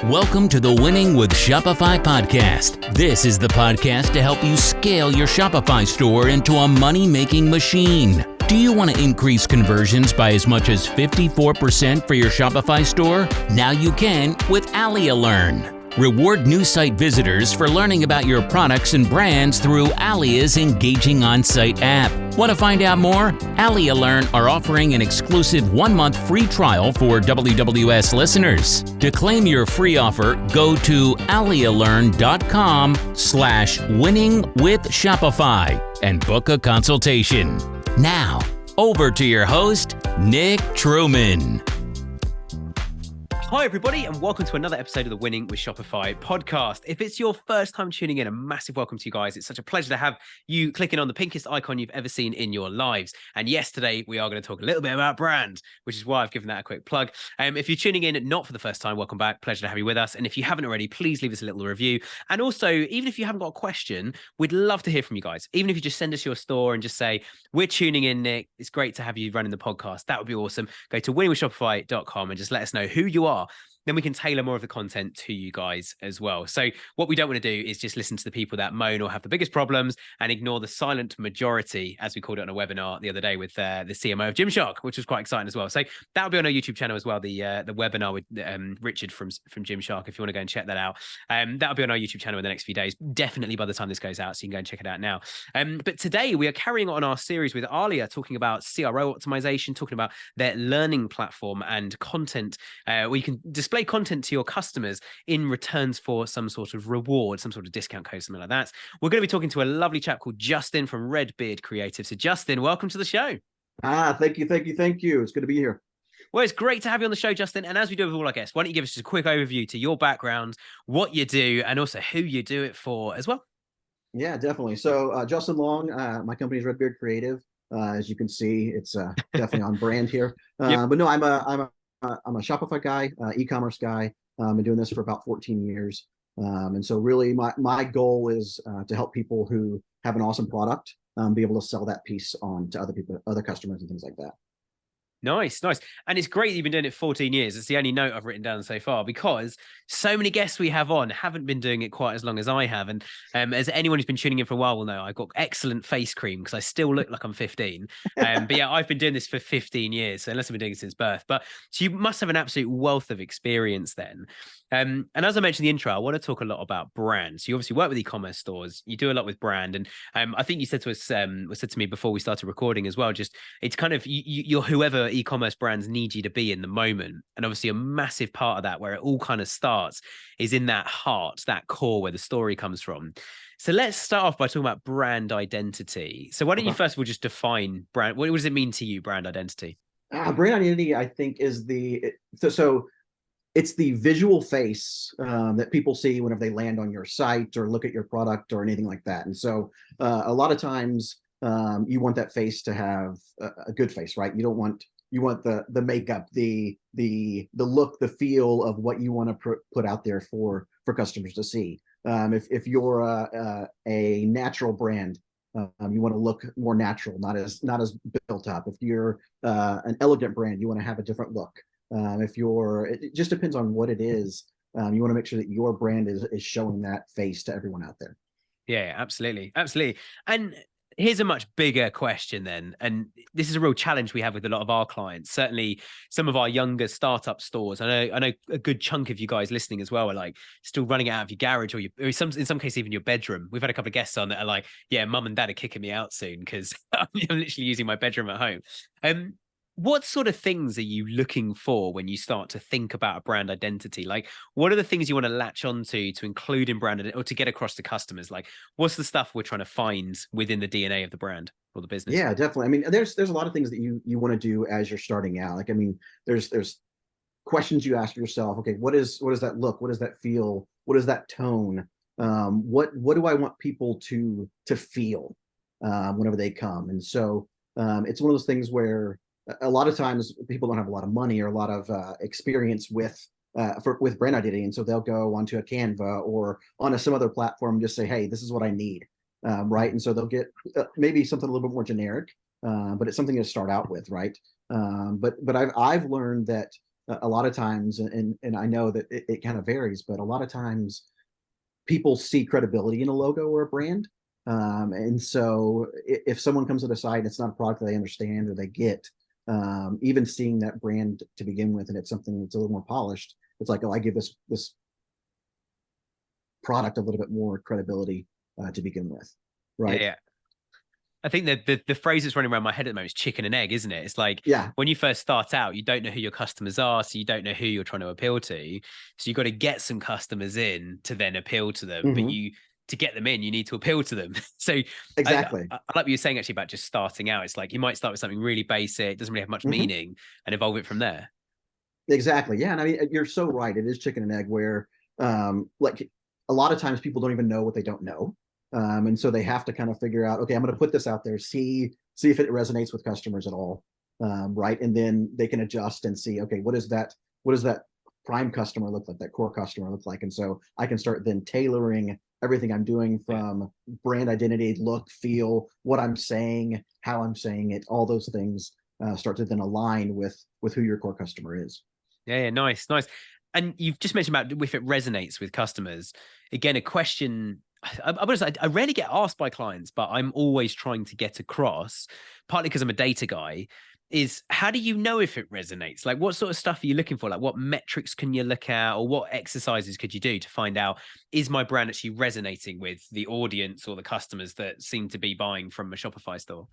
Welcome to the Winning with Shopify podcast. This is the podcast to help you scale your Shopify store into a money-making machine. Do you want to increase conversions by as much as 54% for your Shopify store? Now you can with Alia Learn. Reward new site visitors for learning about your products and brands through Alia's engaging on-site app. Want to find out more? Alia Learn are offering an exclusive 1-month free trial for WWS listeners. To claim your free offer, go to alialearn.com/winningwithshopify and book a consultation. Now, over to your host, Nick Truman. Hi, everybody, and welcome to another episode of the Winning with Shopify podcast. If it's your first time tuning in, a massive welcome to you guys. It's such a pleasure to have you clicking on the pinkest icon you've ever seen in your lives. And yes, today we are going to talk a little bit about brand, which is why I've given that a quick plug. If you're tuning in not for the first time, welcome back. Pleasure to have you with us. And if you haven't already, please leave us a little review. And also, even if you haven't got a question, we'd love to hear from you guys. Even if you just send us your store and just say, we're tuning in, Nick. It's great to have you running the podcast. That would be awesome. Go to winningwithshopify.com and just let us know who you are. Then we can tailor more of the content to you guys as well. So what we don't want to do is just listen to the people that moan or have the biggest problems and ignore the silent majority, as we called it on a webinar the other day with the CMO of Gymshark, which was quite exciting as well. So that'll be on our YouTube channel as well, the webinar with Richard from Gymshark, if you want to go and check that out. That'll be on our YouTube channel in the next few days, definitely by the time this goes out, so you can go and check it out now. But today we are carrying on our series with Alia, talking about CRO optimization, talking about their learning platform and content where you can display content to your customers in returns for some sort of reward, some sort of discount code, something like that. We're going to be talking to a lovely chap called Justin from Redbeard Creative. So Justin, welcome to the show. Thank you. It's good to be here. Well, it's great to have you on the show, Justin. And as we do with all our guests, why don't you give us just a quick overview to your background, what you do, and also who you do it for as well? Yeah, definitely. So Justin Long, my company is Redbeard Creative. As you can see, it's definitely on brand here. Yep. But no, I'm a Shopify guy, e-commerce guy. I've been doing this for about 14 years. And so really my goal is to help people who have an awesome product be able to sell that piece on to other people, other customers and things like that. Nice. And it's great that you've been doing it 14 years. It's the only note I've written down so far, because so many guests we have on haven't been doing it quite as long as I have. And as anyone who's been tuning in for a while will know, I've got excellent face cream because I still look like I'm 15. But yeah, I've been doing this for 15 years, so unless I've been doing it since birth. But so you must have an absolute wealth of experience then. And as I mentioned in the intro, I want to talk a lot about brands. You obviously work with e-commerce stores. You do a lot with brand. And I think you said to us, said to me before we started recording as well, just it's kind of you're whoever e-commerce brands need you to be in the moment. And obviously a massive part of that, where it all kind of starts, is in that heart, that core where the story comes from. So let's start off by talking about brand identity. So why don't you first of all just define brand? What does it mean to you, brand identity? Brand identity, I think, is so it's the visual face that people see whenever they land on your site or look at your product or anything like that. And so a lot of times you want that face to have a good face, right? You want the makeup, the look, the feel of what you want to put out there for customers to see. If you're a natural brand, you want to look more natural, not as built up. If you're an elegant brand, you want to have a different look. It just depends on what it is. You want to make sure that your brand is showing that face to everyone out there. Yeah, absolutely. And here's a much bigger question then. And this is a real challenge we have with a lot of our clients, certainly some of our younger startup stores. I know a good chunk of you guys listening as well are like still running it out of your garage or in some cases even your bedroom. We've had a couple of guests on that are like, yeah, mum and dad are kicking me out soon because I'm literally using my bedroom at home. What sort of things are you looking for when you start to think about a brand identity? Like, what are the things you want to latch onto to include in brand or to get across to customers? Like, what's the stuff we're trying to find within the DNA of the brand or the business? Yeah, definitely. I mean, there's a lot of things that you want to do as you're starting out. Like, I mean, there's questions you ask yourself. Okay, what does that look? What does that feel? What is that tone? What do I want people to feel whenever they come? And so it's one of those things where a lot of times people don't have a lot of money or a lot of experience with brand identity, and so they'll go onto a Canva or on some other platform and just say, "Hey, this is what I need," right? And so they'll get maybe something a little bit more generic, but it's something to start out with, right? But I've learned that a lot of times, and I know that it kind of varies, but a lot of times people see credibility in a logo or a brand. And so if someone comes to the site and it's not a product that they understand or they get, even seeing that brand to begin with, and it's something that's a little more polished, it's like, oh, I give this product a little bit more credibility to begin with, right? Yeah. I think that the phrase that's running around my head at the moment is chicken and egg, isn't it? It's like Yeah, when you first start out, you don't know who your customers are, so you don't know who you're trying to appeal to. So you've got to get some customers in to then appeal to them. But to get them in, you need to appeal to them. So exactly. I like what you're saying actually about just starting out. It's like you might start with something really basic, doesn't really have much meaning, and evolve it from there. Exactly. Yeah. And I mean, you're so right. It is chicken and egg where, like a lot of times people don't even know what they don't know. And so they have to kind of figure out, okay, I'm going to put this out there, see if it resonates with customers at all. Right. And then they can adjust and see, okay, what does that prime customer look like, that core customer look like? And so I can start then tailoring everything I'm doing from brand identity, look, feel, what I'm saying, how I'm saying it, all those things start to then align with who your core customer is. Yeah, nice. And you've just mentioned about if it resonates with customers. Again, a question I rarely get asked by clients, but I'm always trying to get across, partly because I'm a data guy, is how do you know if it resonates? Like what sort of stuff are you looking for? Like what metrics can you look at, or what exercises could you do to find out, is my brand actually resonating with the audience or the customers that seem to be buying from a Shopify store?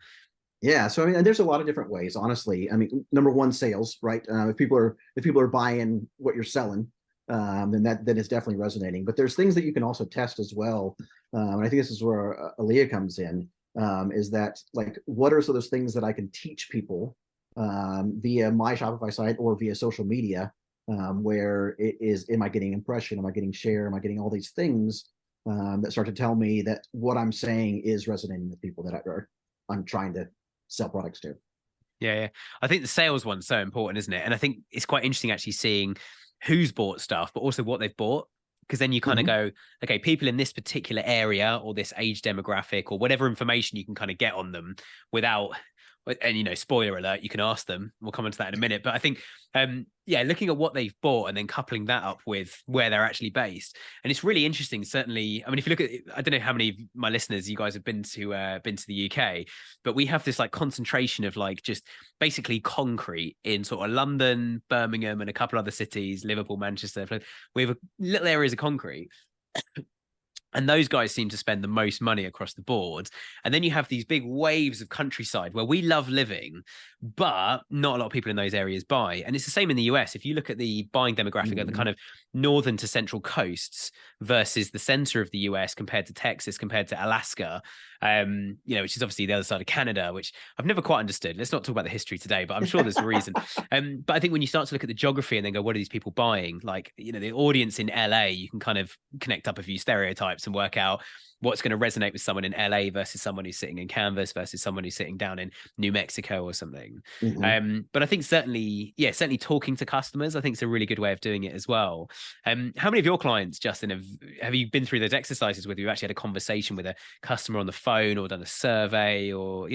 Yeah, so I mean, and there's a lot of different ways, honestly. I mean, number one, sales, right? If people are buying what you're selling, then it's definitely resonating. But there's things that you can also test as well, and I think this is where Alia comes in. Is that like what are some of those things that I can teach people via my Shopify site or via social media, where it is, am I getting impression? Am I getting share? Am I getting all these things that start to tell me that what I'm saying is resonating with people that I'm trying to sell products to. Yeah. I think the sales one's so important, isn't it? And I think it's quite interesting actually seeing who's bought stuff, but also what they've bought. Because then you kind of go, okay, people in this particular area or this age demographic or whatever information you can kind of get on them without, and spoiler alert, you can ask them. We'll come into that in a minute. But I think, looking at what they've bought and then coupling that up with where they're actually based, and it's really interesting. Certainly, I mean, if you look at, I don't know how many of my listeners you guys have been to the UK, but we have this like concentration of like just basically concrete in sort of London, Birmingham, and a couple other cities, Liverpool, Manchester. We have little areas of concrete. And those guys seem to spend the most money across the board. And then you have these big waves of countryside where we love living, but not a lot of people in those areas buy. And it's the same in the US. If you look at the buying demographic of the kind of northern to central coasts versus the center of the US compared to Texas, compared to Alaska, which is obviously the other side of Canada, which I've never quite understood. Let's not talk about the history today, but I'm sure there's a reason. But I think when you start to look at the geography and then go, what are these people buying? Like, the audience in LA, you can kind of connect up a few stereotypes and work out what's going to resonate with someone in LA versus someone who's sitting in Canvas versus someone who's sitting down in New Mexico or something. But I think certainly talking to customers, I think is a really good way of doing it as well. How many of your clients, Justin, have you been through those exercises where you actually had a conversation with a customer on the phone or done a survey, or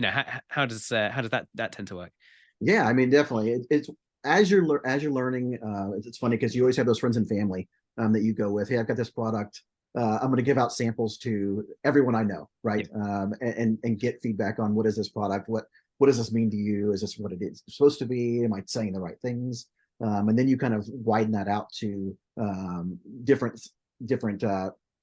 how does that tend to work? Yeah, I mean, definitely. It's as you're learning. It's funny because you always have those friends and family that you go with. Hey, I've got this product. I'm going to give out samples to everyone I know, right? And get feedback on what is this product, what does this mean to you? Is this what it is supposed to be? Am I saying the right things? And then you kind of widen that out to different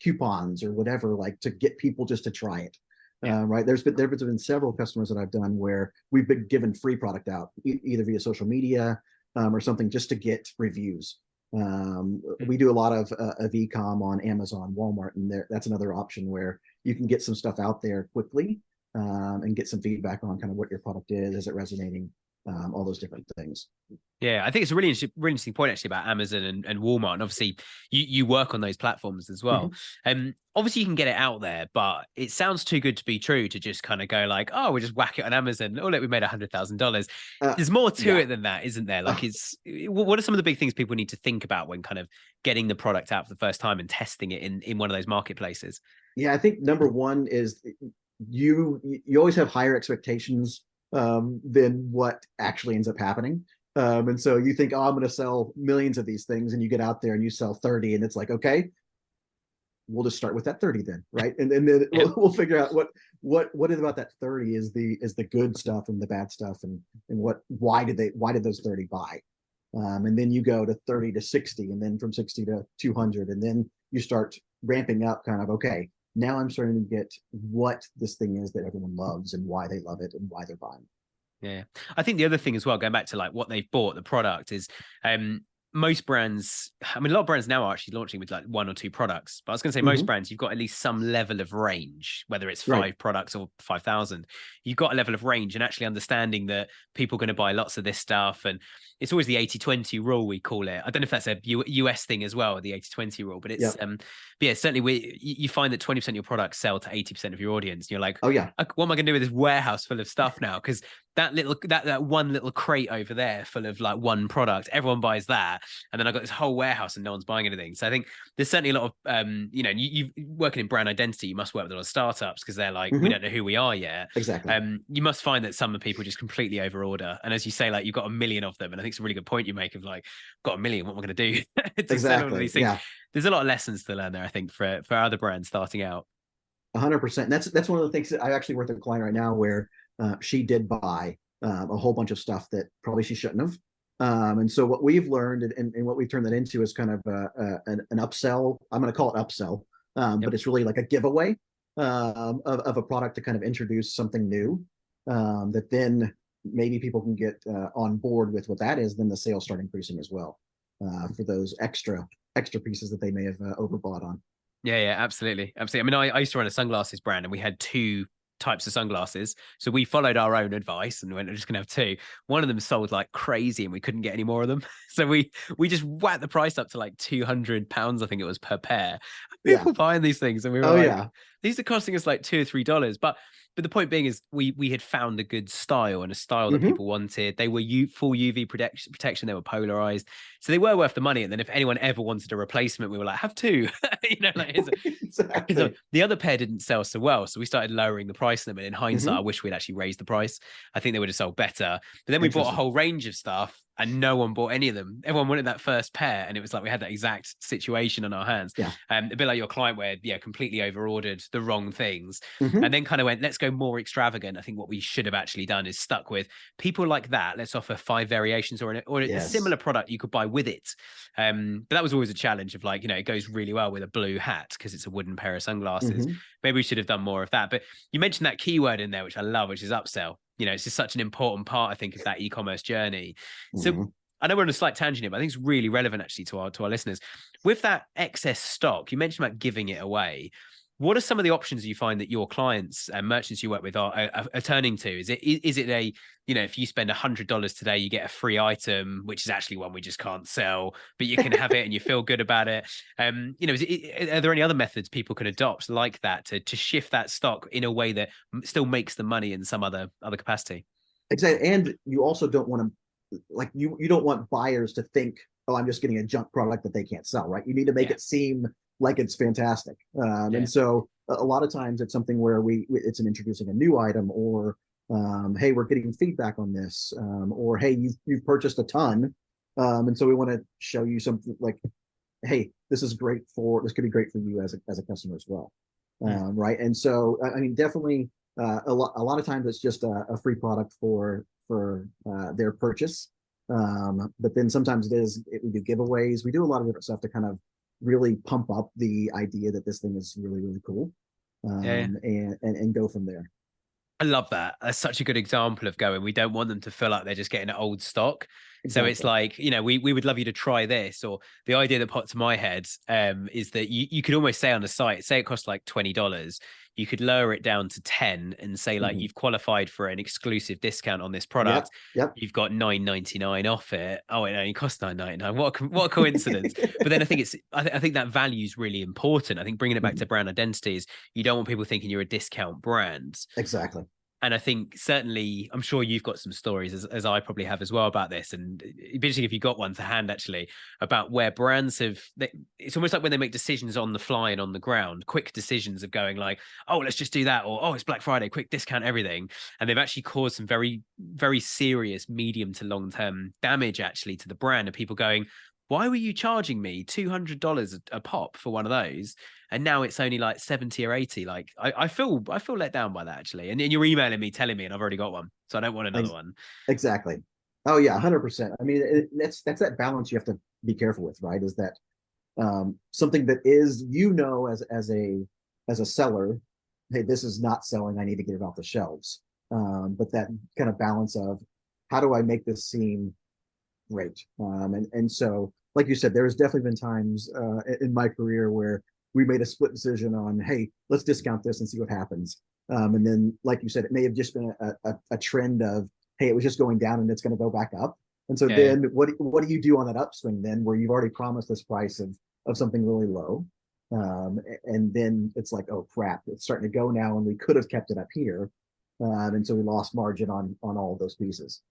coupons or whatever, like to get people just to try it. Right. There's been several customers that I've done where we've been given free product out either via social media or something just to get reviews. We do a lot of e-com on Amazon, Walmart, and that's another option where you can get some stuff out there quickly and get some feedback on kind of what your product is it resonating, all those different things. Yeah, I think it's a really interesting point actually about Amazon and Walmart, and obviously you work on those platforms as well. Obviously you can get it out there, but it sounds too good to be true to just kind of go like, oh, we'll just whack it on Amazon. Oh, look, we made $100,000. There's more to it than that, isn't there? Like, what are some of the big things people need to think about when kind of getting the product out for the first time and testing it in one of those marketplaces? Yeah, I think number one is you always have higher expectations than what actually ends up happening. And so you think, oh, I'm going to sell millions of these things, and you get out there and you sell 30, and it's like, okay, we'll just start with that 30 then, right? And then we'll figure out what is about that 30 is the good stuff and the bad stuff, and why did those 30 buy? And then you go to 30 to 60, and then from 60 to 200, and then you start ramping up, kind of, okay, now I'm starting to get what this thing is that everyone loves and why they love it and why they're buying. Yeah. I think the other thing as well, going back to like what they've bought, the product is most brands, I mean, a lot of brands now are actually launching with like 1 or 2 products, but I was going to say most brands, you've got at least some level of range, whether it's 5 products or 5,000, you've got a level of range, and actually understanding that people are going to buy lots of this stuff. And it's always the 80-20 rule, we call it. I don't know if that's a US thing as well, the 80-20 rule, but it's, but yeah, certainly you find that 20% of your products sell to 80% of your audience. You're like, oh yeah, what am I going to do with this warehouse full of stuff now? Because that one little crate over there full of like one product, everyone buys that, and then I've got this whole warehouse and no one's buying anything. So I think there's certainly a lot of you working in brand identity, you must work with a lot of startups because they're like, we don't know who we are yet. Exactly. You must find that some people just completely overorder, and as you say, like, you've got 1 million of them, and I think it's a really good point you make of like, got 1 million, what am I going to do to sell all of these things? Yeah. There's a lot of lessons to learn there, I think, for other brands starting out. 100%. That's one of the things that I actually work with a client right now where she did buy a whole bunch of stuff that probably she shouldn't have. And so what we've learned and what we've turned that into is kind of an upsell. I'm going to call it upsell, but it's really like a giveaway of a product to kind of introduce something new that then maybe people can get on board with what that is. Then the sales start increasing as well for those extra pieces that they may have overbought on. Yeah, absolutely. I mean, I used to run a sunglasses brand, and we had 2 types of sunglasses. So we followed our own advice and went, we're just gonna have 2. One of them sold like crazy, and we couldn't get any more of them. So we just whacked the price up to like £200, I think it was, per pair. People buying these things, and we were these are costing us like $2 or $3. But the point being is we had found a good style, and a style that people wanted. They were full UV protection. They were polarized, so they were worth the money. And then if anyone ever wanted a replacement, we were like, have 2. Exactly. So the other pair didn't sell so well, so we started lowering the price of them. And in hindsight, I wish we'd actually raised the price. I think they would have sold better. But then we bought a whole range of stuff, and no one bought any of them. Everyone wanted that first pair, and it was like we had that exact situation on our hands. A bit like your client where completely overordered the wrong things, and then kind of went, let's go more extravagant. I think what we should have actually done is stuck with people like that. Let's offer 5 variations or a similar product you could buy with it. But that was always a challenge of like, it goes really well with a blue hat because it's a wooden pair of sunglasses. Maybe we should have done more of that. But you mentioned that keyword in there, which I love, which is upsell. It's just such an important part, I think, of that e-commerce journey. So I know we're on a slight tangent here, but I think it's really relevant actually to our listeners. With that excess stock, you mentioned about giving it away. What are some of the options you find that your clients and merchants you work with are turning to? Is it a, if you spend $100 today, you get a free item, which is actually one we just can't sell, but you can have it and you feel good about it. Are there any other methods people can adopt like that to shift that stock in a way that still makes the money in some other capacity? Exactly. And you also don't want to, like, you don't want buyers to think, oh, I'm just getting a junk product that they can't sell, right? You need to make it seem like it's fantastic. And so a lot of times it's something where it's an introducing a new item, or hey, we're getting feedback on this, or hey, you've purchased a ton, and so we want to show you something like, hey, this could be great for you as a customer as well. Right. And so I mean, definitely a lot of times it's just a free product for their purchase, but then sometimes we do giveaways. We do a lot of different stuff to kind of really pump up the idea that this thing is really, really cool, and go from there. I love that. That's such a good example of going, we don't want them to feel like they're just getting old stock. Exactly. So it's like, we would love you to try this. Or the idea that popped to my head is that you could almost say on the site, say it costs like $20, you could lower it down to 10 and say like, you've qualified for an exclusive discount on this product. You've got $9.99 off it. Oh, it only costs $9.99. What a coincidence. But then I think I think that value is really important. I think bringing it back to brand identity is you don't want people thinking you're a discount brand. Exactly. And I think certainly, I'm sure you've got some stories, as I probably have as well, about this. And it'd be interesting if you got one to hand, actually, about where brands it's almost like when they make decisions on the fly and on the ground, quick decisions of going like, oh, let's just do that. Or, oh, it's Black Friday, quick discount everything. And they've actually caused some very, very serious medium to long term damage, actually, to the brand, of people going, why were you charging me $200 a pop for one of those? And now it's only like 70 or 80. Like I feel let down by that, actually. And you're emailing me telling me, and I've already got one, so I don't want another one. Exactly. Oh yeah, 100%. I mean, that's that balance you have to be careful with, right? Is that something that is, as a seller, hey, this is not selling, I need to get it off the shelves. But that kind of balance of, how do I make this seem great? And so, like you said, there's definitely been times in my career where we made a split decision on, hey, let's discount this and see what happens. And then, like you said, it may have just been a trend of, hey, it was just going down and it's going to go back up. And so then what do you do on that upswing then, where you've already promised this price of something really low? And then it's like, oh crap, it's starting to go now, and we could have kept it up here. And so we lost margin on all of those pieces.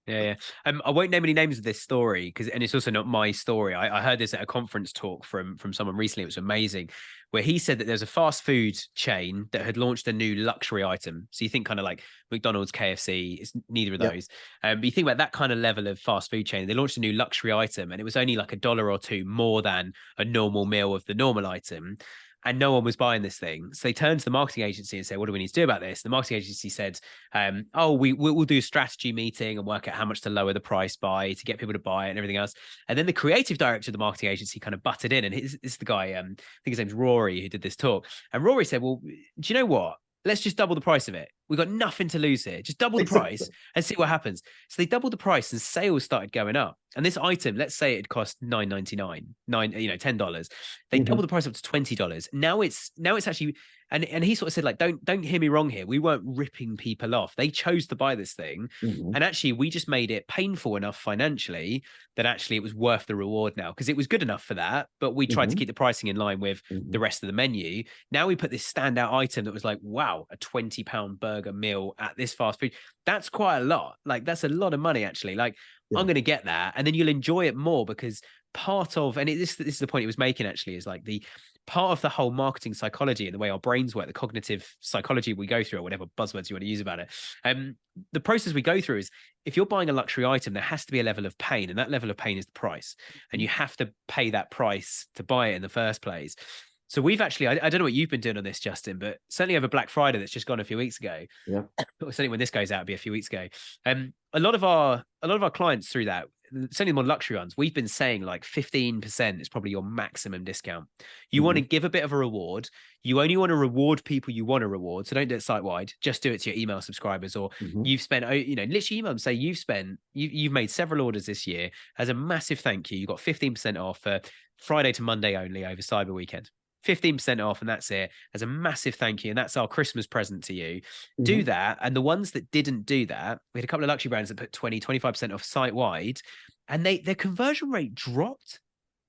Yeah. I won't name any names of this story, and it's also not my story. I heard this at a conference talk from someone recently. It was amazing, where he said that there's a fast food chain that had launched a new luxury item. So you think kind of like McDonald's, KFC, it's neither of those. But you think about that kind of level of fast food chain. They launched a new luxury item, and it was only like $1 or $2 more than a normal meal of the normal item. And no one was buying this thing. So they turned to the marketing agency and said, what do we need to do about this? The marketing agency said, we'll do a strategy meeting and work out how much to lower the price by to get people to buy it and everything else. And then the creative director of the marketing agency kind of butted in. And it's the guy, I think his name's Rory, who did this talk. And Rory said, well, do you know what? Let's just double the price of it. We've got nothing to lose here. Just double the price and see what happens. So they doubled the price and sales started going up. And this item, let's say it cost $9.99, $10. They doubled the price up to $20. Now it's actually, and he sort of said, like, don't hear me wrong here. We weren't ripping people off. They chose to buy this thing. And actually we just made it painful enough financially that actually it was worth the reward now, because it was good enough for that. But we tried to keep the pricing in line with the rest of the menu. Now we put this standout item that was like, wow, a £20 burger meal at this fast food. That's quite a lot. Like, that's a lot of money, actually. Like, I'm going to get that. And then you'll enjoy it more, because part of, and this is the point he was making, actually, is like the part of the whole marketing psychology and the way our brains work, the cognitive psychology we go through, or whatever buzzwords you want to use about it. The process we go through is, if you're buying a luxury item, there has to be a level of pain, and that level of pain is the price. And you have to pay that price to buy it in the first place. So we've actually, I don't know what you've been doing on this, Justin, but certainly over Black Friday that's just gone a few weeks ago. Yeah. Certainly when this goes out, it'll be a few weeks ago. A lot of our clients through that, certainly the more luxury ones, we've been saying like 15% is probably your maximum discount. You want to give a bit of a reward. You only want to reward people you want to reward. So don't do it site wide. Just do it to your email subscribers, or you've spent, literally email them, say you've made several orders this year. As a massive thank you, you got 15% off for Friday to Monday only over Cyber Weekend. 15% off, and that's it, as a massive thank you, and that's our Christmas present to you. Do that. And the ones that didn't do that, we had a couple of luxury brands that put 20-25% off site wide, and their conversion rate dropped.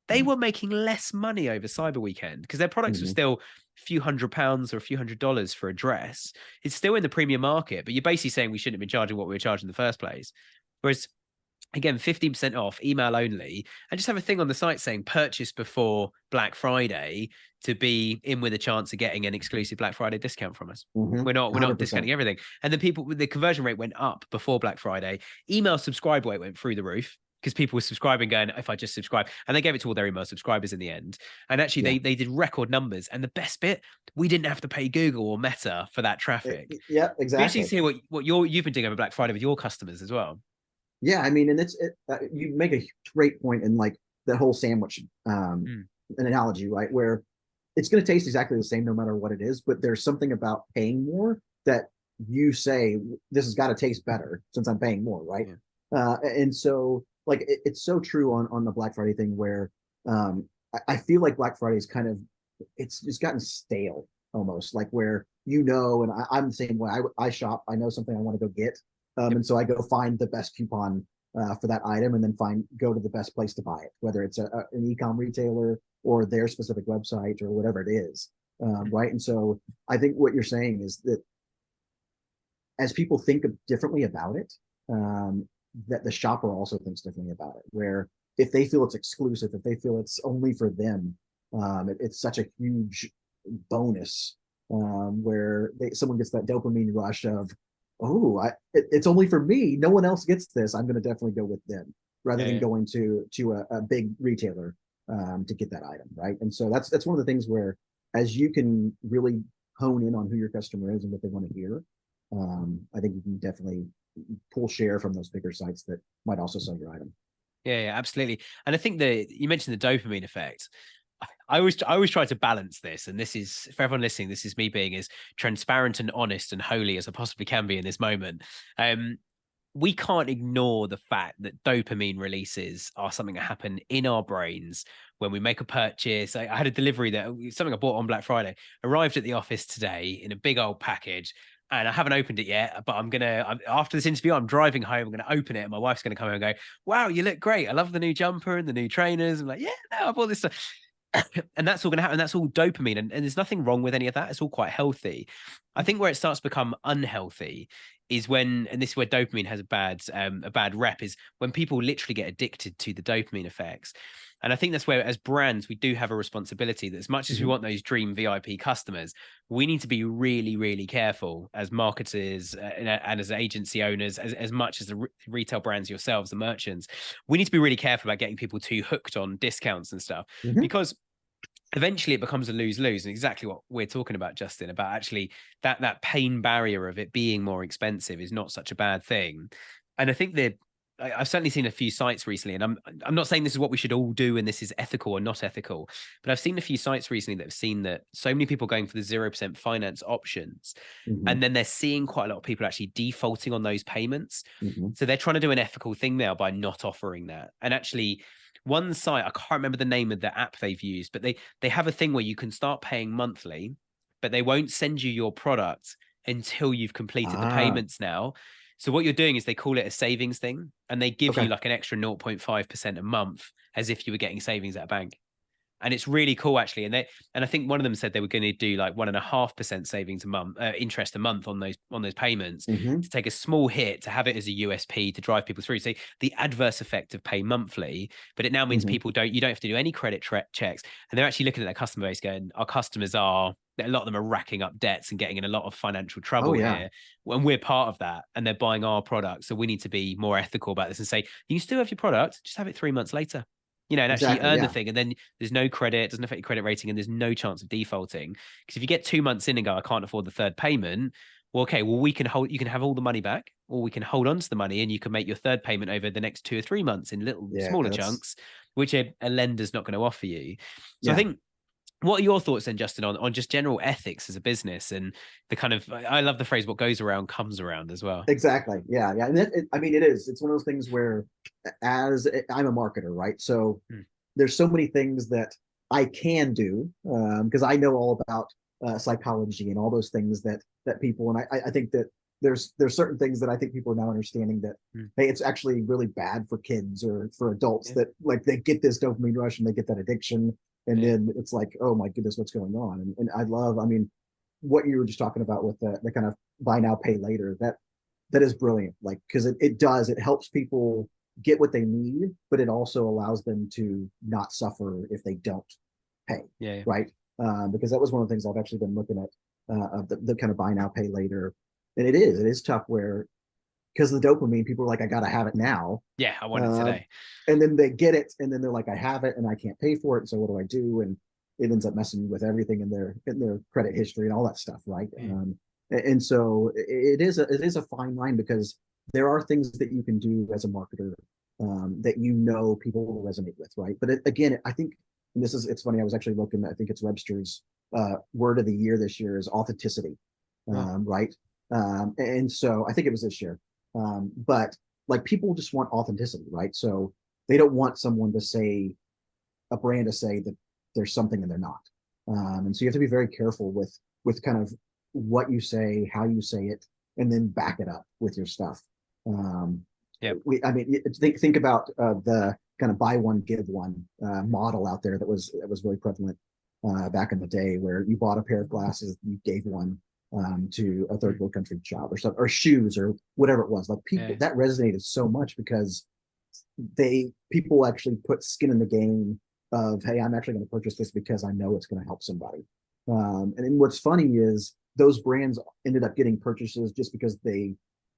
They were making less money over Cyber Weekend because their products were still a few £100 or a few $100 for a dress. It's still in the premium market, but you're basically saying we shouldn't have been charging what we were charging in the first place. Whereas, again, 15% off, email only, and just have a thing on the site saying purchase before Black Friday to be in with a chance of getting an exclusive Black Friday discount from us. We're not 100%. Discounting everything. And then the conversion rate went up before Black Friday. Email subscribe rate went through the roof, because people were subscribing going, if I just subscribe, and they gave it to all their email subscribers in the end. And actually they did record numbers. And the best bit, we didn't have to pay Google or Meta for that traffic. Yeah, exactly. Actually see what you've been doing over Black Friday with your customers as well. Yeah, I mean, and you make a great point in like the whole sandwich an analogy, right? Where it's going to taste exactly the same no matter what it is, but there's something about paying more that you say, this has got to taste better since I'm paying more, right? And so, like, it's so true on the Black Friday thing, where I feel like Black Friday is kind of, it's just gotten stale almost, like where, and I'm the same way. I shop, I know something I want to go get. And so I go find the best coupon for that item, and then go to the best place to buy it, whether it's an e-com retailer or their specific website or whatever it is, right? And so I think what you're saying is that as people think differently about it, that the shopper also thinks differently about it. Where if they feel it's exclusive, if they feel it's only for them, it's such a huge bonus, where someone gets that dopamine rush of, oh, it's only for me. No one else gets this. I'm going to definitely go with them rather than going to a big retailer to get that item, right? And so that's one of the things where, as you can really hone in on who your customer is and what they want to hear, I think you can definitely pull share from those bigger sites that might also sell your item. Yeah, absolutely. And I think you mentioned the dopamine effect. I always try to balance this, and this is for everyone listening. This is me being as transparent and honest and holy as I possibly can be in this moment. We can't ignore the fact that dopamine releases are something that happen in our brains when we make a purchase. I had a delivery that something I bought on Black Friday arrived at the office today in a big old package. And I haven't opened it yet, but after this interview, I'm driving home. I'm going to open it, and my wife's going to come home and go, "Wow, you look great! I love the new jumper and the new trainers." I'm like, "Yeah, no, I bought this stuff." And that's all going to happen. That's all dopamine, and there's nothing wrong with any of that. It's all quite healthy. I think where it starts to become unhealthy is when, and this is where dopamine has a bad rep, is when people literally get addicted to the dopamine effects. And I think that's where, as brands, we do have a responsibility that, as much as we want those dream VIP customers, we need to be really, really careful as marketers and as agency owners, as much as the retail brands yourselves, the merchants. We need to be really careful about getting people too hooked on discounts and stuff, because eventually it becomes a lose-lose, and exactly what we're talking about, Justin, about actually that pain barrier of it being more expensive is not such a bad thing. And I think I've certainly seen a few sites recently, and I'm not saying this is what we should all do and this is ethical or not ethical, but I've seen a few sites recently that have seen that so many people going for the 0% finance options, and then they're seeing quite a lot of people actually defaulting on those payments. So they're trying to do an ethical thing now by not offering that. And actually, one site, I can't remember the name of the app they've used, but they have a thing where you can start paying monthly, but they won't send you your product until you've completed the payments now. So what you're doing is they call it a savings thing, and they give you like an extra 0.5% a month as if you were getting savings at a bank. And it's really cool, actually. And I think one of them said they were going to do like 1.5% savings a month, interest a month on those payments, to take a small hit, to have it as a USP to drive people through. So the adverse effect of pay monthly, but it now means you don't have to do any credit checks, and they're actually looking at their customer base going, our customers a lot of them are racking up debts and getting in a lot of financial trouble here, and we're part of that, and they're buying our product. So we need to be more ethical about this and say, you can still have your product, just have it 3 months later. And actually earn the thing, and then there's no credit, it doesn't affect your credit rating, and there's no chance of defaulting. Because if you get 2 months in and go, I can't afford the third payment, you can have all the money back, or we can hold on to the money and you can make your third payment over the next 2 or 3 months in little smaller chunks, which a lender's not going to offer you. So I think, what are your thoughts then, Justin, on just general ethics as a business, and the kind of, I love the phrase, what goes around comes around as well. Exactly. Yeah. And it's one of those things where, as I'm a marketer, right? So there's so many things that I can do, because I know all about psychology and all those things that people, and I think that there's certain things that I think people are now understanding that, hey, it's actually really bad for kids or for adults, that like they get this dopamine rush and they get that addiction. And then it's like, oh my goodness, what's going on? And I love, what you were just talking about with the kind of buy now, pay later, that is brilliant. Like, because it helps people get what they need, but it also allows them to not suffer if they don't pay. Right. Because that was one of the things I've actually been looking at, the kind of buy now, pay later. And it is tough, where, because of the dopamine, people are like, I got to have it now. Yeah, I want it today. And then they get it, and then they're like, I have it and I can't pay for it. So what do I do? And it ends up messing with everything in their credit history and all that stuff, right? And so it is a fine line, because there are things that you can do as a marketer that people will resonate with, right? But again, I think, and it's funny, I was actually looking, I think it's Webster's word of the year this year is authenticity, right? And so I think it was this year. But like, people just want authenticity, right? So they don't want a brand to say that there's something and they're not. And so you have to be very careful with kind of what you say, how you say it, and then back it up with your stuff. Think about the kind of buy one, give one model out there that was really prevalent back in the day, where you bought a pair of glasses, you gave one. to a third world country shop or something, or shoes or whatever it was. Like people, that resonated so much because people actually put skin in the game of, hey, I'm actually going to purchase this because I know it's going to help somebody. And what's funny is those brands ended up getting purchases just because they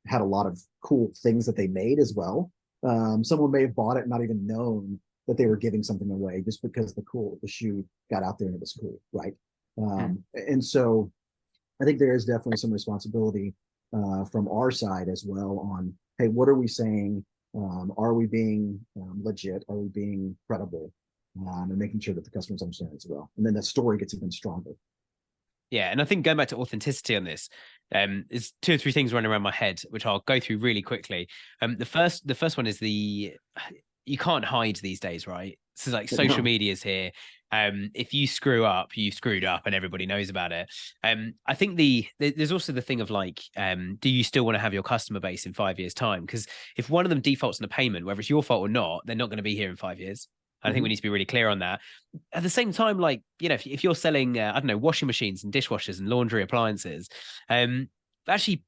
had a lot of cool things that they made as well. Someone may have bought it and not even known that they were giving something away just because the shoe got out there and it was cool, right? And so I think there is definitely some responsibility from our side as well on, hey, what are we saying? Are we being legit? Are we being credible? And making sure that the customers understand as well. And then the story gets even stronger. Yeah, and I think going back to authenticity on this, there's 2 or 3 things running around my head, which I'll go through really quickly. The first one is you can't hide these days, right? So like social media is here. If you screw up, you screwed up, and everybody knows about it. I think there's also the thing of like, do you still want to have your customer base in 5 years' time? Because if one of them defaults on a payment, whether it's your fault or not, they're not going to be here in 5 years. I think we need to be really clear on that. At the same time, like, if you're selling, I don't know, washing machines and dishwashers and laundry appliances, actually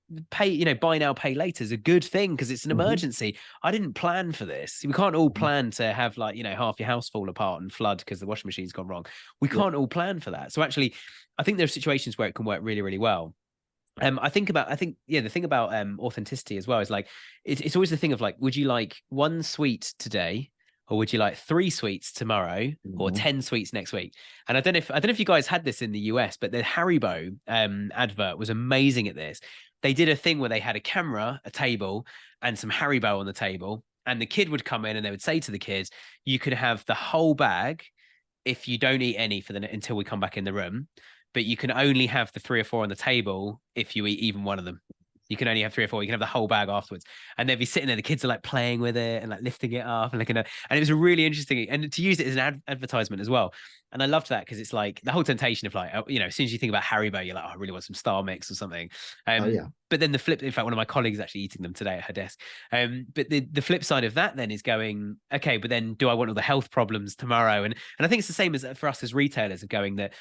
buy now, pay later is a good thing because it's an emergency. I didn't plan for this. We can't all plan to have like, half your house fall apart and flood because the washing machine's gone wrong. We can't all plan for that. So actually, I think there are situations where it can work really, really well. The thing about authenticity as well is like, it's always the thing of like, would you like 1 sweet today? Or would you like 3 sweets tomorrow or 10 sweets next week? And I don't know if you guys had this in the US, but the Haribo advert was amazing at this. They did a thing where they had a camera, a table, and some Haribo on the table. And the kid would come in and they would say to the kids, you could have the whole bag if you don't eat any until we come back in the room. But you can only have the 3 or 4 on the table if you eat even one of them. You can only have 3 or 4. You can have the whole bag afterwards. And they'd be sitting there. The kids are like playing with it and like lifting it up and looking at, and it was a really interesting, and to use it as an advertisement as well. And I loved that because it's like the whole temptation of like, as soon as you think about Haribo, you're like, oh, I really want some Star Mix or something. But then the flip, in fact, one of my colleagues is actually eating them today at her desk. But the flip side of that then is going, okay, but then do I want all the health problems tomorrow? And I think it's the same as for us as retailers of going that,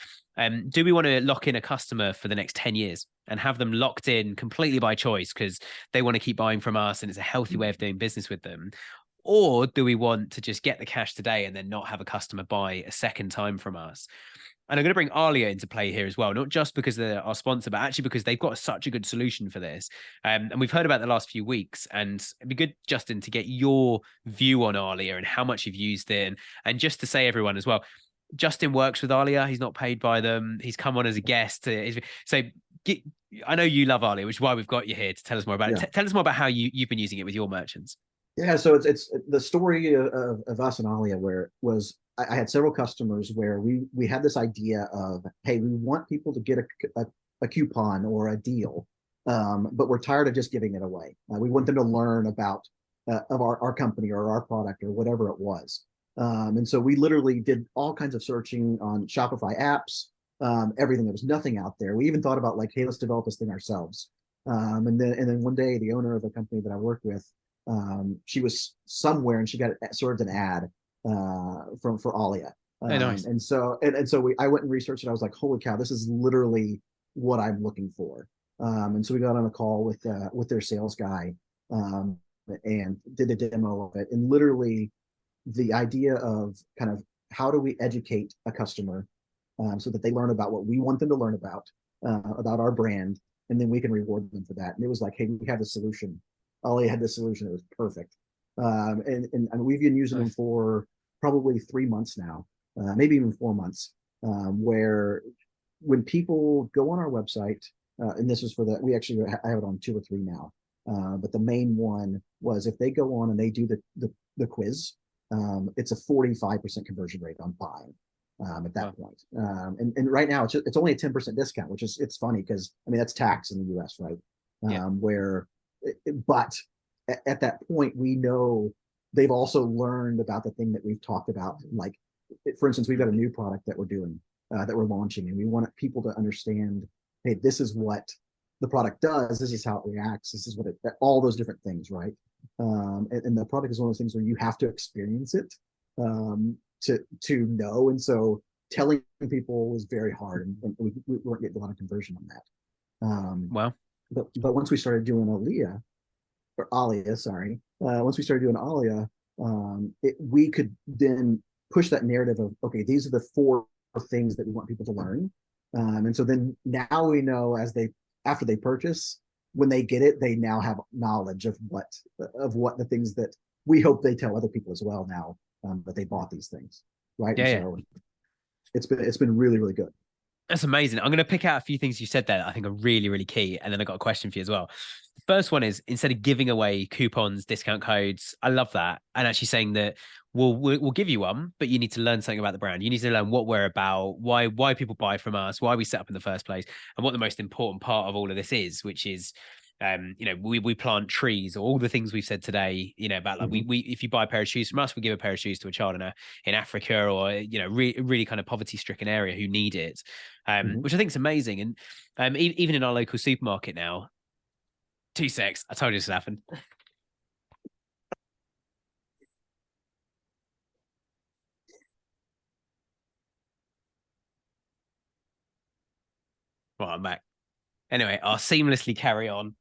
do we want to lock in a customer for the next 10 years and have them locked in completely by choice because they want to keep buying from us and it's a healthy way of doing business with them? Or do we want to just get the cash today and then not have a customer buy a second time from us? And I'm going to bring Alia into play here as well, not just because they're our sponsor, but actually because they've got such a good solution for this. And we've heard about the last few weeks. And it'd be good, Justin, to get your view on Alia and how much you've used it. And just to say, everyone as well, Justin works with Alia. He's not paid by them. He's come on as a guest. I know you love Alia, which is why we've got you here to tell us more about it. Tell us more about how you've been using it with your merchants. Yeah, so it's the story of us and Alia, where it was I had several customers where we had this idea of, hey, we want people to get a coupon or a deal, but we're tired of just giving it away. We want them to learn about of our company or our product or whatever it was. And so we literally did all kinds of searching on Shopify apps, everything. There was nothing out there. We even thought about like, hey, let's develop this thing ourselves. And then one day, the owner of the company that I work with, she was somewhere and she got sort of an ad for Alia. Nice. And so I went and researched it. I was like, holy cow, this is literally what I'm looking for. And so we got on a call with their sales guy and did a demo of it. And literally the idea of kind of how do we educate a customer so that they learn about what we want them to learn about our brand, and then we can reward them for that. And it was like, hey, we have the solution. Ollie had this solution. It was perfect. And we've been using them for probably 3 months now, maybe even 4 months, where when people go on our website, and this is I have it on 2 or 3 now, but the main one was if they go on and they do the quiz, it's a 45% conversion rate on buying at that point. And right now it's only a 10% discount, which it's funny because that's tax in the US, right? But at that point, we know they've also learned about the thing that we've talked about. Like, for instance, we've got a new product that we're doing, that we're launching, and we want people to understand, hey, this is what the product does. This is how it reacts. This is what all those different things, right? And the product is one of those things where you have to experience it to know. And so telling people was very hard, and we weren't getting a lot of conversion on that. Well, But once we started doing Alia, sorry, once we started doing Alia, we could then push that narrative of, okay, these are the 4 things that we want people to learn. And so then now we know after they purchase, when they get it, they now have knowledge of what the things that we hope they tell other people as well now, that they bought these things. Right. And yeah. so it's been really, really good. That's amazing. I'm going to pick out a few things you said there that I think are really, really key. And then I got a question for you as well. The first one is, instead of giving away coupons, discount codes, I love that. And actually saying that we'll give you one, but you need to learn something about the brand. You need to learn what we're about, why people buy from us, why we set up in the first place, and what the most important part of all of this is, which is we plant trees, or all the things we've said today, about like we if you buy a pair of shoes from us, we give a pair of shoes to a child in Africa, or really kind of poverty stricken area who need it, which I think is amazing. And even in our local supermarket now, 2 secs, I told you this would happen. Well, I'm back. Anyway, I'll seamlessly carry on.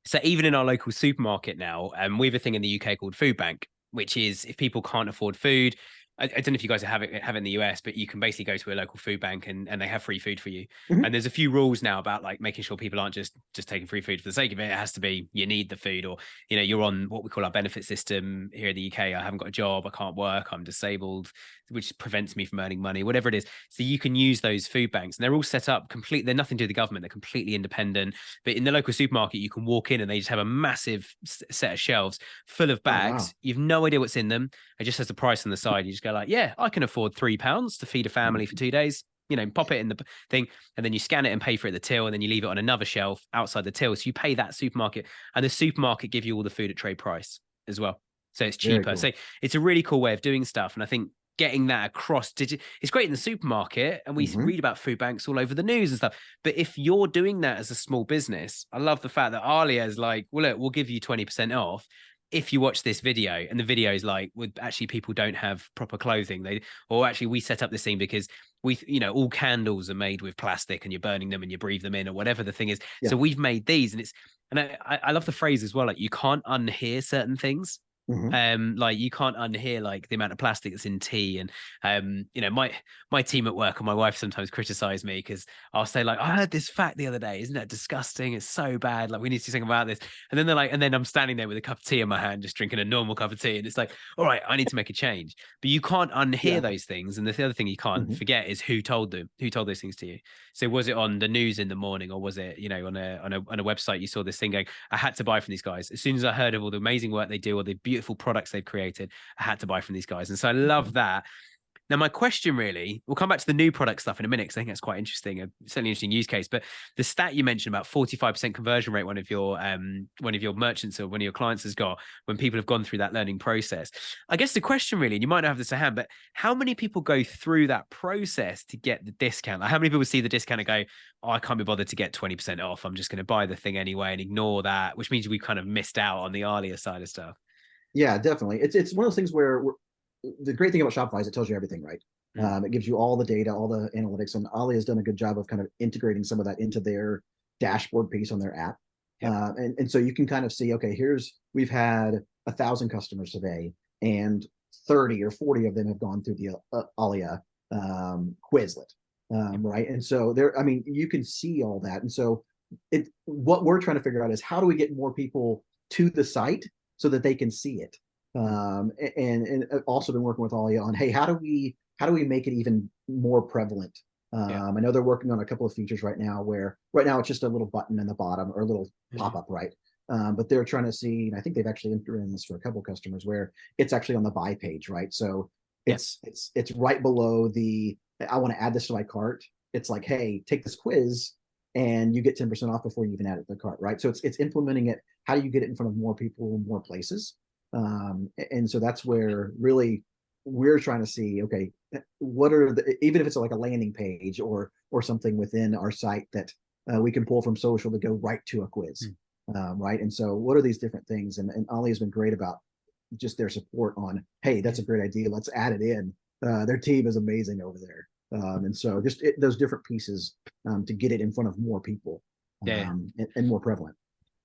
So even in our local supermarket now, we have a thing in the UK called Food Bank, which is, if people can't afford food, I don't know if you guys have it in the US, but you can basically go to a local food bank and they have free food for you. Mm-hmm. And there's a few rules now about like making sure people aren't just taking free food for the sake of it. It has to be, you need the food, or, you're on what we call our benefit system here in the UK. I haven't got a job, I can't work, I'm disabled, which prevents me from earning money, whatever it is. So you can use those food banks, and they're all set up they're nothing to do with the government. They're completely independent. But in the local supermarket, you can walk in and they just have a massive set of shelves full of bags. Oh, wow. You've no idea what's in them. It just has the price on the side. You just go like, yeah, I can afford £3 to feed a family for 2 days. Pop it in the thing, and then you scan it and pay for it at the till, and then you leave it on another shelf outside the till. So you pay that supermarket, and the supermarket give you all the food at trade price as well. So it's cheaper. Cool. So it's a really cool way of doing stuff. And I think getting that across it's great in the supermarket, and we read about food banks all over the news and stuff. But if you're doing that as a small business, I love the fact that Alia is like, well, look, we'll give you 20% off if you watch this video. And the video is like, actually, people don't have proper clothing. We set up this thing because all candles are made with plastic, and you're burning them and you breathe them in, or whatever the thing is. Yeah. So we've made these, and I love the phrase as well. Like, you can't unhear certain things. Like, you can't unhear like the amount of plastic that's in tea. And my team at work and my wife sometimes criticize me because I'll say like, I heard this fact the other day, isn't that disgusting? It's so bad, like we need to do something about this. And then they're like, and then I'm standing there with a cup of tea in my hand, just drinking a normal cup of tea, and it's like, all right, I need to make a change. But you can't unhear those things. And the other thing you can't forget is who told those things to you. So was it on the news in the morning, or was it on a website you saw this thing going, I had to buy from these guys? As soon as I heard of all the amazing work they do, or the beautiful products they've created, I had to buy from these guys. And so I love that. Now, my question really, we'll come back to the new product stuff in a minute, because I think that's quite interesting, certainly interesting use case. But the stat you mentioned about 45% conversion rate, one of your merchants or one of your clients has got when people have gone through that learning process. I guess the question really, and you might not have this at hand, but how many people go through that process to get the discount? Like, how many people see the discount and go, oh, I can't be bothered to get 20% off, I'm just going to buy the thing anyway, and ignore that, which means we've kind of missed out on the Alia side of stuff. Yeah, definitely. It's one of those things where the great thing about Shopify is it tells you everything, right? It gives you all the data, all the analytics, and Alia has done a good job of kind of integrating some of that into their dashboard piece on their app. Yep. And so you can kind of see, okay, we've had 1,000 customers today, and 30 or 40 of them have gone through the Alia Quizlet, right? And so you can see all that. And so what we're trying to figure out is, how do we get more people to the site so that they can see it? And also been working with Alia on, hey, how do we make it even more prevalent? I know they're working on a couple of features right now it's just a little button in the bottom, or a little pop-up, right? But they're trying to see, and I think they've actually implemented this for a couple of customers, where it's actually on the buy page, right? So it's right below the, I want to add this to my cart. It's like, hey, take this quiz and you get 10% off before you even add it to the cart, right? So it's implementing it. How do you get it in front of more people, more places? And so that's where really we're trying to see, okay, what are even if it's like a landing page or something within our site that we can pull from social to go right to a quiz, right? And so what are these different things? And Alia has been great about just their support on, hey, that's a great idea, let's add it in. Their team is amazing over there. And so just those different pieces to get it in front of more people and more prevalent.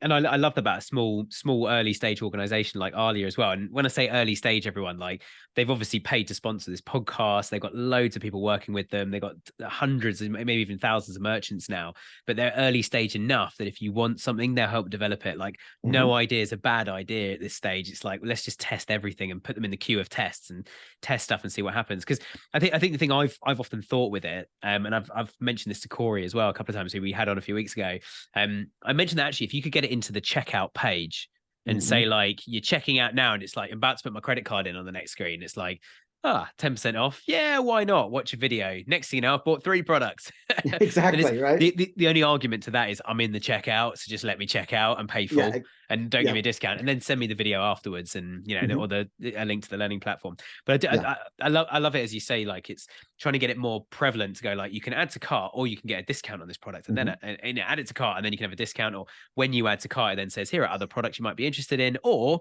And I love that about a small early stage organization like Alia as well. And when I say early stage, everyone, like, they've obviously paid to sponsor this podcast. They've got loads of people working with them. They've got hundreds and maybe even thousands of merchants now, but they're early stage enough that if you want something, they'll help develop it. Like, no idea is a bad idea at this stage. It's like, let's just test everything and put them in the queue of tests and test stuff and see what happens. Because I think the thing I've often thought with it, and I've mentioned this to Corey as well a couple of times, who we had on a few weeks ago. I mentioned that actually, if you could get it into the checkout page and say, like, you're checking out now, and it's like, I'm about to put my credit card in on the next screen. It's like, 10% off. Yeah, why not? Watch a video. Next thing you know, I've bought 3 products. Exactly, right? The only argument to that is I'm in the checkout, so just let me check out and pay full, and don't give me a discount, and then send me the video afterwards, and or a link to the learning platform. But I love it, as you say, like, it's trying to get it more prevalent to go, like, you can add to cart or you can get a discount on this product, and then add it to cart, and then you can have a discount, or when you add to cart, it then says, here are other products you might be interested in, or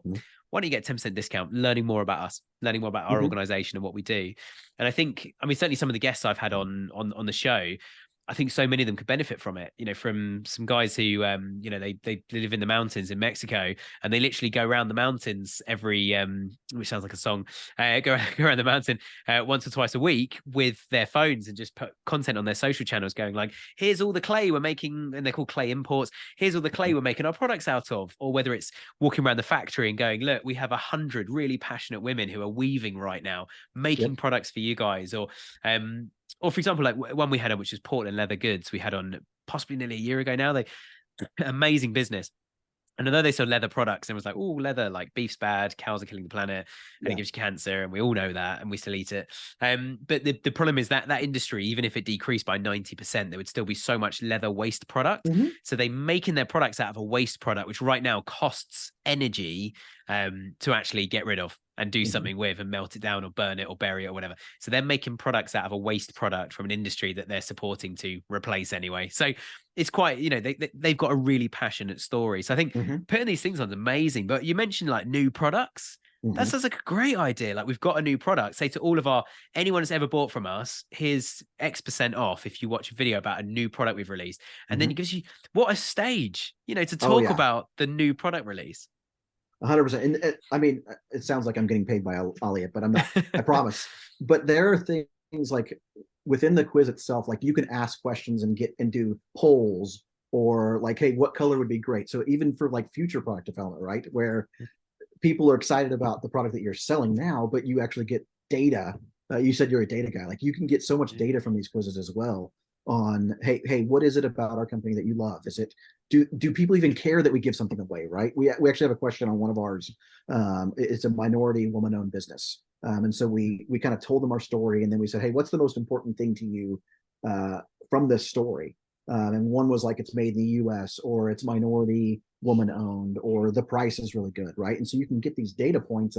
why don't you get 10% discount, learning more about us, learning more about our organization and what we do. And I think, certainly some of the guests I've had on the show, I think so many of them could benefit from it, from some guys who, they live in the mountains in Mexico, and they literally go around the mountains every, which sounds like a song, go around the mountain once or twice a week with their phones, and just put content on their social channels going, like, here's all the clay we're making, and they're called clay imports. Here's all the clay we're making our products out of. Or whether it's walking around the factory and going, look, we have 100 really passionate women who are weaving right now, making products for you guys. Or for example, like one we had on, which is Portland Leather Goods, we had on possibly nearly a year ago now. They amazing business. And although they sell leather products, and was like, oh, leather, like, beef's bad, cows are killing the planet, and it gives you cancer, and we all know that, and we still eat it. But the problem is that industry, even if it decreased by 90%, there would still be so much leather waste product. So they making their products out of a waste product, which right now costs energy to actually get rid of and do something with, and melt it down or burn it or bury it or whatever. So they're making products out of a waste product from an industry that they're supporting to replace anyway. So it's quite, they've got a really passionate story. So I think putting these things on is amazing. But you mentioned, like, new products. That sounds like a great idea. Like, we've got a new product. Say to all of anyone that's ever bought from us, here's X% off if you watch a video about a new product we've released. And then it gives you, what a stage, to talk about the new product release. 100%. And I mean, it sounds like I'm getting paid by Alia, but I'm not. I promise. But there are things like within the quiz itself, like, you can ask questions and do polls, or like, hey, what color would be great? So even for, like, future product development, right, where people are excited about the product that you're selling now, but you actually get data. You said you're a data guy. Like, you can get so much data from these quizzes as well on, hey, what is it about our company that you love? Is it, do people even care that we give something away, right? We actually have a question on one of ours. It's a minority woman-owned business. And so we kind of told them our story, and then we said, hey, what's the most important thing to you from this story? And one was like, it's made in the US, or it's minority woman-owned, or the price is really good, right? And so you can get these data points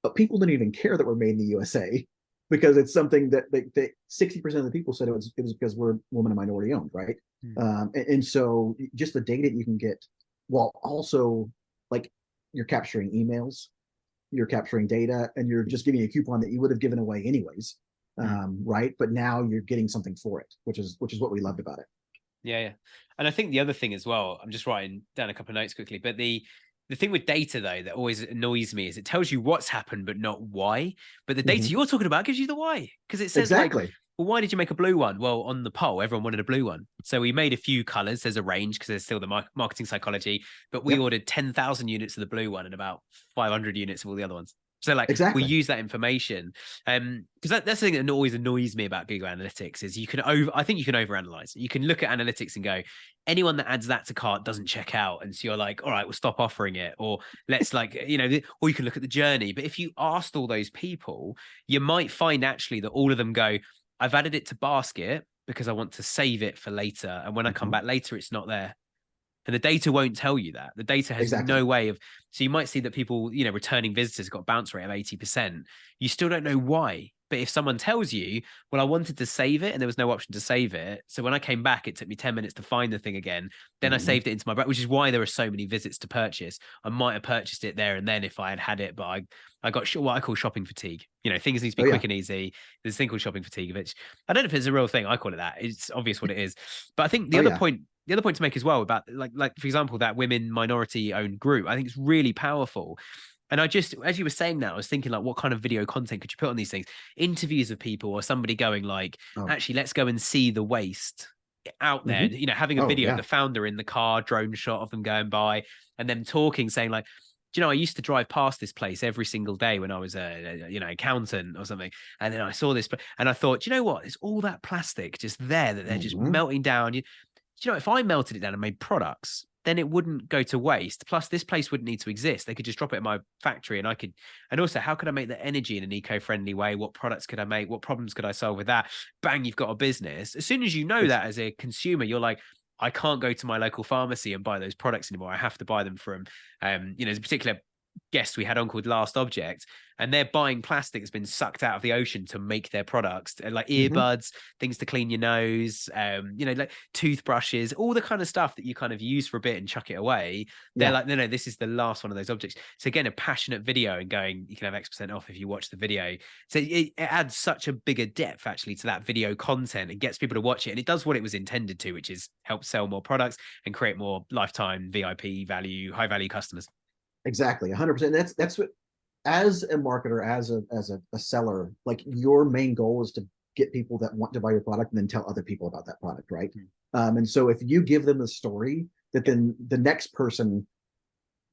but people didn't even care that we're made in the USA, because it's something that 60% of the people said it was because we're woman and minority owned, right? And so just the data you can get, while also, like, you're capturing emails, you're capturing data, and you're just giving a coupon that you would have given away anyways, right? But now you're getting something for it, which is what we loved about it. Yeah. And I think the other thing as well, I'm just writing down a couple of notes quickly, but the thing with data, though, that always annoys me is it tells you what's happened, but not why. But the data you're talking about gives you the why, because it says, exactly, like, well, why did you make a blue one? Well, on the poll, everyone wanted a blue one. So we made a few colors. There's a range, because there's still the marketing psychology, but we ordered 10,000 units of the blue one and about 500 units of all the other ones. So, like, we use that information. Because that's the thing that always annoys me about Google Analytics is I think you can overanalyze. You can look at analytics and go, anyone that adds that to cart doesn't check out. And so you're like, all right, we'll stop offering it. Or let's, like, or you can look at the journey. But if you asked all those people, you might find actually that all of them go, I've added it to basket because I want to save it for later. And when I come back later, it's not there. And the data won't tell you that. The data has Exactly. no way of, so you might see that people, returning visitors got a bounce rate of 80%. You still don't know why. But if someone tells you, well, I wanted to save it and there was no option to save it. So when I came back, it took me 10 minutes to find the thing again. Then I saved it into my brand, which is why there are so many visits to purchase. I might have purchased it there and then if I had it, but I got what I call shopping fatigue. Things need to be quick and easy. There's a thing called shopping fatigue, which I don't know if it's a real thing. I call it that. It's obvious what it is. But I think the other point to make as well about like for example, that women minority owned group, I think it's really powerful. And I just, as you were saying that, I was thinking like, what kind of video content could you put on these things? Interviews of people or somebody going like, actually, let's go and see the waste out there, having a video of the founder in the car, drone shot of them going by and them talking, saying like, I used to drive past this place every single day when I was a accountant or something. And then I saw this, and I thought, what? It's all that plastic just there that they're just melting down. If I melted it down and made products, then it wouldn't go to waste. Plus, this place wouldn't need to exist. They could just drop it in my factory and also, how could I make the energy in an eco-friendly way? What products could I make? What problems could I solve with that? Bang, you've got a business. As soon as you know that as a consumer, you're like, I can't go to my local pharmacy and buy those products anymore. I have to buy them from, there's a particular guest we had on called Last Object, and they're buying plastic that's been sucked out of the ocean to make their products, like earbuds, things to clean your nose, like toothbrushes, all the kind of stuff that you kind of use for a bit and chuck it away. They're like, no, this is the last one of those objects. So again, a passionate video and going, you can have X% off if you watch the video. So it adds such a bigger depth actually to that video content and gets people to watch it. And it does what it was intended to, which is help sell more products and create more lifetime VIP value, high value customers. Exactly, 100%. That's what, as a marketer, as a seller, like your main goal is to get people that want to buy your product and then tell other people about that product, right? And so if you give them the story, that then the next person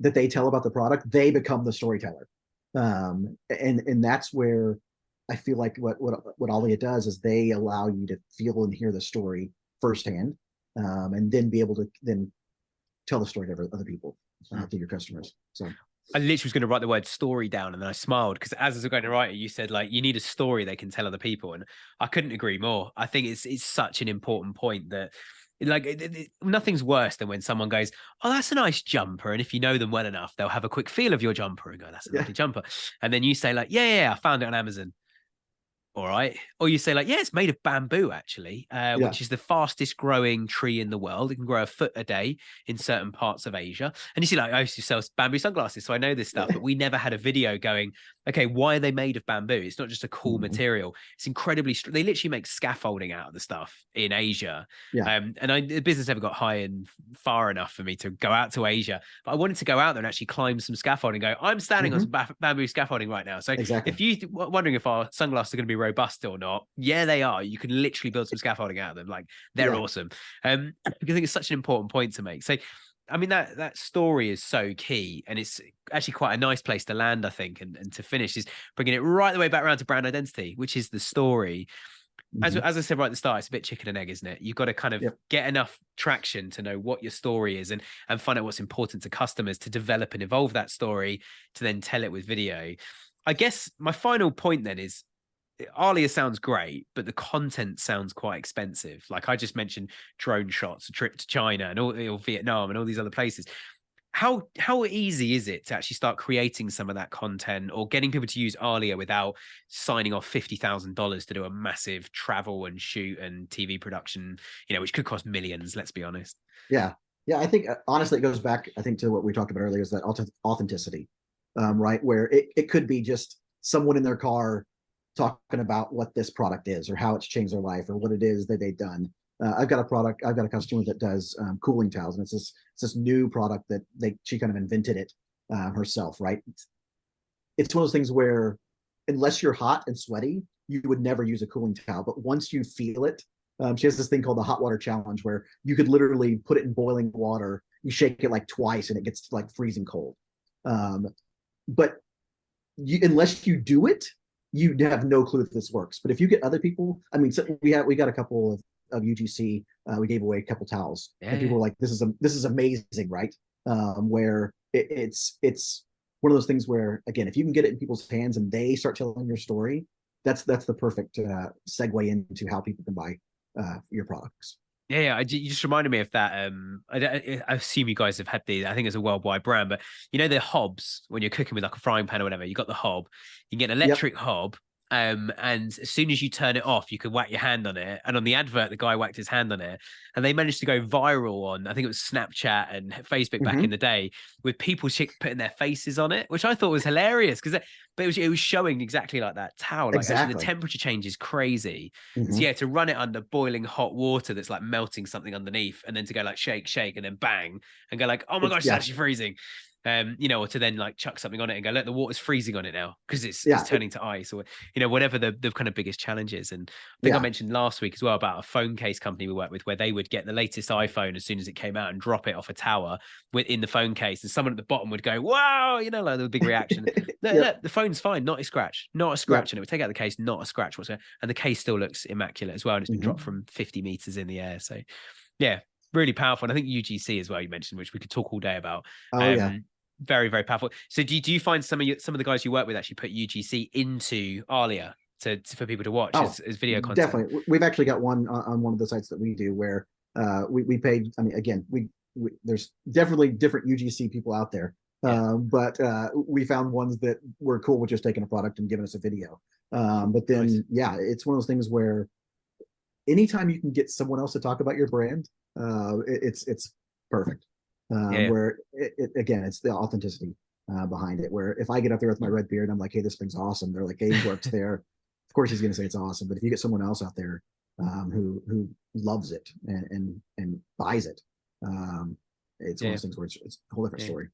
that they tell about the product, they become the storyteller. And that's where I feel like what Alia does is they allow you to feel and hear the story firsthand, and then be able to then tell the story to other people, to your customers. So I literally was going to write the word story down and then I smiled because as I was going to write it, you said like, you need a story they can tell other people. And I couldn't agree more. I think it's such an important point that nothing's worse than when someone goes, oh, that's a nice jumper. And if you know them well enough, they'll have a quick feel of your jumper and go, that's a lovely jumper. And then you say like, yeah, I found it on Amazon. All right. Or you say like, yeah, it's made of bamboo actually, which is the fastest growing tree in the world. It can grow a foot a day in certain parts of Asia. And you see like, I used to sell bamboo sunglasses, so I know this stuff, but we never had a video going, okay, why are they made of bamboo? It's not just a cool material. It's incredibly, they literally make scaffolding out of the stuff in Asia. And the business never got high and far enough for me to go out to Asia, but I wanted to go out there and actually climb some scaffolding and go, I'm standing on some bamboo scaffolding right now. So if you're wondering if our sunglasses are going to be robust or not, yeah, they are. You can literally build some scaffolding out of them. Like they're awesome. Because I think it's such an important point to make. So I mean, that story is so key, and it's actually quite a nice place to land, I think, and to finish is bringing it right the way back around to brand identity, which is the story. As I said right at the start, it's a bit chicken and egg, isn't it? You've got to kind of get enough traction to know what your story is and find out what's important to customers to develop and evolve that story to then tell it with video. I guess my final point then is, Alia sounds great, but the content sounds quite expensive. Like I just mentioned drone shots, a trip to China and or Vietnam and all these other places. How easy is it to actually start creating some of that content or getting people to use Alia without signing off $50,000 to do a massive travel and shoot and TV production, which could cost millions, let's be honest. Yeah. I think honestly, it goes back, I think, to what we talked about earlier, is that authenticity, right? Where it could be just someone in their car talking about what this product is or how it's changed their life or what it is that they've done. I've got a customer that does cooling towels, and it's this new product that she kind of invented it herself, right? It's one of those things where unless you're hot and sweaty, you would never use a cooling towel. But once you feel it, she has this thing called the hot water challenge where you could literally put it in boiling water, you shake it like twice and it gets like freezing cold. But unless you do it, you have no clue if this works. But if you get other people, I mean, so we got a couple of UGC, we gave away a couple towels, and people were like, "This is amazing," right? Where it's one of those things where, again, if you can get it in people's hands and they start telling your story, that's the perfect segue into how people can buy your products. Yeah, you just reminded me of that. I assume you guys have had these. I think it's a worldwide brand, but you know the hobs when you're cooking with like a frying pan or whatever. You got the hob. You get an Yep. electric hob, and as soon as you turn it off, you can whack your hand on it. And on the advert, the guy whacked his hand on it, and they managed to go viral on, I think it was Snapchat and Facebook back in the day, with people putting their faces on it, which I thought was hilarious because but it was showing exactly like that towel. Like actually, the Exactly. temperature change is crazy. So Mhm. yeah, to run it under boiling hot water that's like melting something underneath, and then to go like shake, shake, and then bang, and go like, oh my gosh, it's Yeah. actually freezing. Or to then like chuck something on it and go, look, the water's freezing on it now because it's Yeah. turning to ice, or whatever the kind of biggest challenge is. And I think I Yeah. mentioned last week as well about a phone case company we work with where they would get the latest iPhone as soon as it came out and drop it off a tower within the phone case, and someone at the bottom would go, wow, like the big reaction. No, Yep. look, the phone's fine, not a scratch, not a scratch. Yep. And it would take out the case, not a scratch whatsoever. And the case still looks immaculate as well. And it's been dropped from 50 meters in the air. So yeah, really powerful. And I think UGC as well, you mentioned, which we could talk all day about. Oh yeah. Very, very powerful. So do you find some of the guys you work with actually put UGC into Alia for people to watch as video content? Definitely. We've actually got one on one of the sites that we do where we paid. I mean, again, we there's definitely different UGC people out there, but we found ones that were cool with just taking a product and giving us a video. But then, yeah, it's one of those things where anytime you can get someone else to talk about your brand, it's perfect. Where again, it's the authenticity behind it. Where if I get up there with my red beard, I'm like, hey, this thing's awesome. They're like, hey, he works there. Of course, he's going to say it's awesome. But if you get someone else out there who loves it and buys it, it's one of those things where it's a whole different story.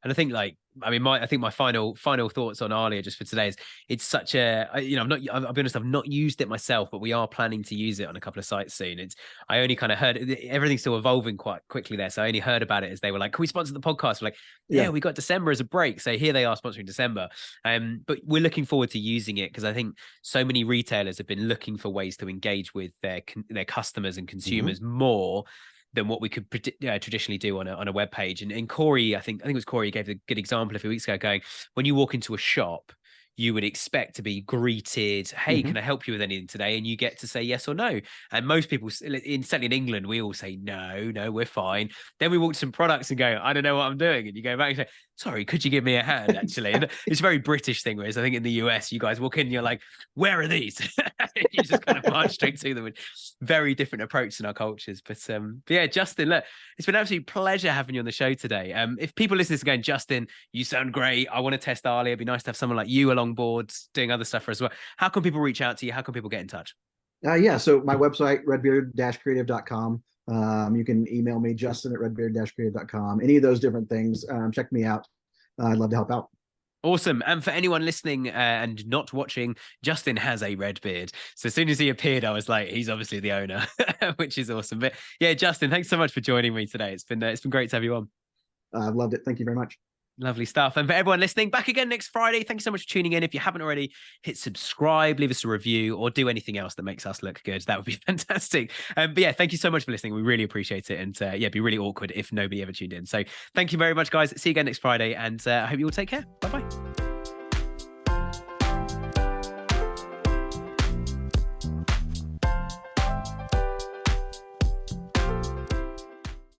And I think I think my final thoughts on Alia just for today is it's such a, I'll be honest, I've not used it myself, but we are planning to use it on a couple of sites soon. I only kind of heard everything's still evolving quite quickly there. So I only heard about it as they were like, can we sponsor the podcast? We're like, yeah, we got December as a break. So here they are sponsoring December. But we're looking forward to using it because I think so many retailers have been looking for ways to engage with their customers and consumers more than what we could traditionally do on a web page. And Corey, I think it was Corey, gave a good example a few weeks ago, going, when you walk into a shop, you would expect to be greeted, hey, can I help you with anything today? And you get to say yes or no. And most people, certainly in England, we all say, no, we're fine. Then we walk to some products and go, I don't know what I'm doing. And you go back and say, sorry, could you give me a hand, actually? And it's a very British thing, whereas I think in the US, you guys walk in and you're like, where are these? You just kind of march straight to them with very different approach in our cultures. But yeah, Justin, look, it's been an absolute pleasure having you on the show today. If people listen to this going, Justin, you sound great. I want to test Alia. It'd be nice to have someone like you along board doing other stuff for us as well. How can people reach out to you? How can people get in touch? So my website, redbeard-creative.com. You can email me, Justin at redbeard-creative.com. Any of those different things. Check me out. I'd love to help out. Awesome. And for anyone listening and not watching, Justin has a red beard. So as soon as he appeared, I was like, he's obviously the owner, which is awesome. But yeah, Justin, thanks so much for joining me today. It's been great to have you on. I've loved it. Thank you very much. Lovely stuff. And for everyone listening, back again next Friday. Thank you so much for tuning in. If you haven't already, hit subscribe, leave us a review, or do anything else that makes us look good. That would be fantastic. But yeah, thank you so much for listening. We really appreciate it. And it'd be really awkward if nobody ever tuned in. So thank you very much, guys. See you again next Friday. And I hope you all take care. Bye-bye.